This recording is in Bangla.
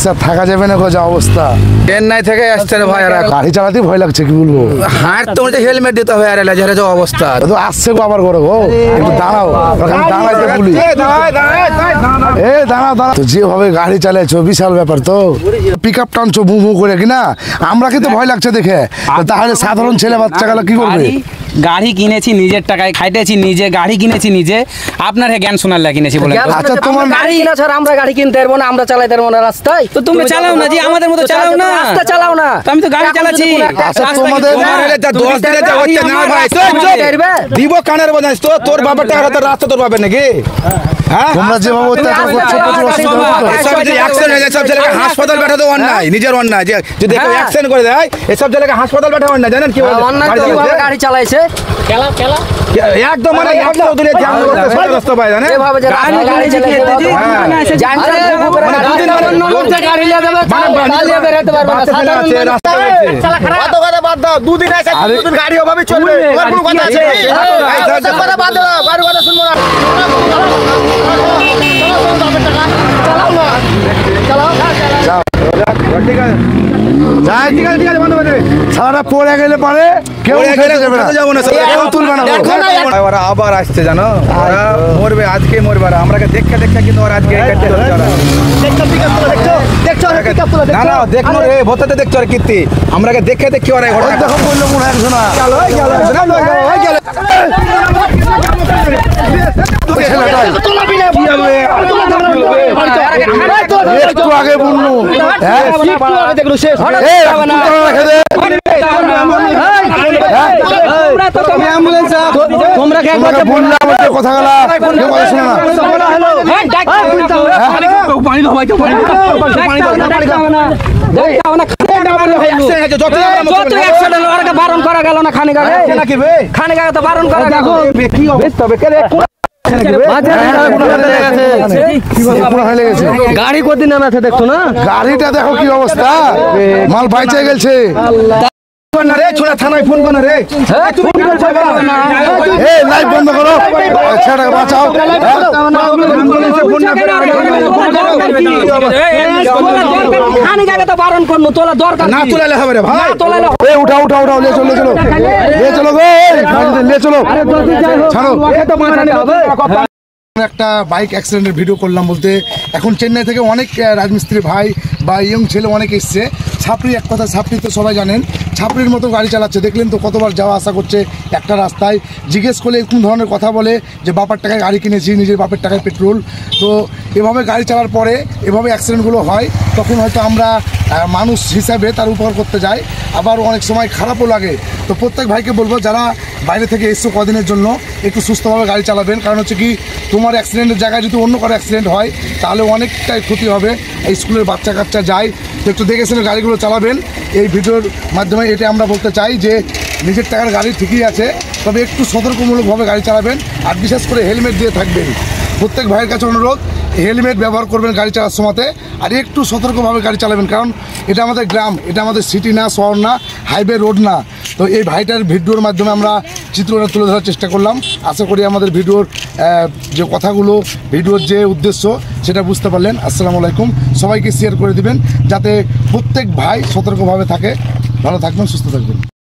স্যার থাকা যাবে না যা অবস্থা। চেন্নাই থেকে আসছে রে ভাই, গাড়ি চালাতে ভয় লাগছে, কি বলবো। হাঁট তোমার হেলমেট দিতে হবে আর লেজারে যে অবস্থা তো আসছে গো আবার করো গো, একটু দাঁড়াও, দাঁড়াইতে বলি। দাঁড়াও দাঁড়াও, যেভাবে গাড়ি চালাইছো বিশাল ব্যাপার তো, পিক আপ টানছো ভু ভু করে কিনা, আমরা কিন্তু ভয় লাগছে দেখে। তাহলে সাধারণ ছেলে বাচ্চা গেলে কি করবে? গাড়ি কিনেছি নিজের টাকায়, খাইতেছি নিজে, গাড়ি কিনেছি নিজে, আপনার জ্ঞান শোনার লাগে কিনেছি বলে। আচ্ছা তোমার গাড়ি কিনা ছাড়া আমরা গাড়ি কিনতে পারবো না, আমরা চালাইতে পারবো না রাস্তায়। তো তুমি চালাও না, যে আমাদের মতো চালাও না, রাস্তা চালাও না। আমি তো গাড়ি চালাচ্ছি। আচ্ছা তোমাদের দিব কানের বাজাইছ তো, তোর বাবার টাকা তো রাস্তা তোর পাবে নাকি? তোমরা যেভাবে অত্যাচার করছো এসব ছেলেকে হাসপাতাল পাঠাতে অন্যায়, নিজের অন্যায়। যে যদি অ্যাক্সিডেন্ট করে দেয় এসব ছেলেকে হাসপাতাল পাঠাতে অন্যায়, জানেন কি গাড়ি চালাইছে একদম মানে রাস্তা পায় জানেন। দুদিন গাড়ি অভাবে চলবে, সারা পড়ে গেলে পারে কেউ যাবো না, তুলবে না। ওরা আবার আসছে জানো, ওরা মরবে, আজকে মরবে। আমরা দেখে দেখে কিন্তু ওরা আজকে দেখো রে ভোটাতে দেখছো রে কীর্তি, আমরা দেখে দেখি ওরা দেখো বললো মনে হয় একজন একটু আগে বললো কথা গেলা বারণ করা গেল না, খানে গাড়ি খানে গাড়ি তো বারণ করা গেল। গাড়ি কদিন নামে আছে দেখছো না, গাড়িটা দেখো কি অবস্থা, মাল বাইচে গেছে। থানায় ফোন করো রে, লাইট বন্ধ করো, ছেলেটাকে বাঁচাও। বারণ করবো, তোলা দরকার না তোলালে হবে রে ভাই, উঠা উঠা উঠাও, লে চলো চলো লে চলো গো, লে চলো ছাড়ো। একটা বাইক অ্যাক্সিডেন্টের ভিডিও করলাম বলতে, এখন চেন্নাই থেকে অনেক রাজমিস্ত্রি ভাই বা ইয়ং ছেলে অনেক এসছে। ছাপড়ি, এক কথা ছাপড়ি তো সবাই জানেন, ছাপড়ির মতো গাড়ি চালাচ্ছে। দেখলেন তো কতবার যাওয়া আসা করছে একটা রাস্তায়। জিজ্ঞেস করলে এরকম ধরনের কথা বলে যে বাবার টাকায় গাড়ি কিনেছি, নিজের বাপের টাকায় পেট্রোল। তো এভাবে গাড়ি চালার পরে এভাবে অ্যাক্সিডেন্টগুলো হয়, তখন হয়তো আমরা মানুষ হিসাবে তার উপকার করতে যাই, আবার অনেক সময় খারাপও লাগে। তো প্রত্যেক ভাইকে বলবো যারা বাইরে থেকে এসছো কদিনের জন্য একটু সুস্থভাবে গাড়ি চালাবেন, কারণ হচ্ছে কি তোমার অ্যাক্সিডেন্টের জায়গায় যদি অন্য কারো অ্যাক্সিডেন্ট হয় তাহলে অনেকটাই ক্ষতি হবে। এই স্কুলের বাচ্চা কাচ্চা যায়, তো একটু দেখে শুনে গাড়িগুলো চালাবেন। এই ভিডিওর মাধ্যমে এটা আমরা বলতে চাই যে নিজের টাকার গাড়ি ঠিকই আছে, তবে একটু সতর্কমূলকভাবে গাড়ি চালাবেন, আর বিশেষ করে হেলমেট দিয়ে থাকবেন। প্রত্যেক ভাইয়ের কাছে অনুরোধ, হেলমেট ব্যবহার করবেন গাড়ি চালার সময়তে, আর একটু সতর্কভাবে গাড়ি চালাবেন, কারণ এটা আমাদের গ্রাম, এটা আমাদের সিটি না, শহর না, হাইওয়ে রোড না। তো এই ভাইটার ভিডিওর মাধ্যমে আমরা চিত্রটা তুলে ধরার চেষ্টা করলাম। আশা করি আমাদের ভিডিওর যে কথাগুলো, ভিডিওর যে উদ্দেশ্য সেটা বুঝতে পারলেন। আসসালামু আলাইকুম, সবাইকে শেয়ার করে দিবেন যাতে প্রত্যেক ভাই সতর্কভাবে থাকে। ভালো থাকবেন, সুস্থ থাকবেন।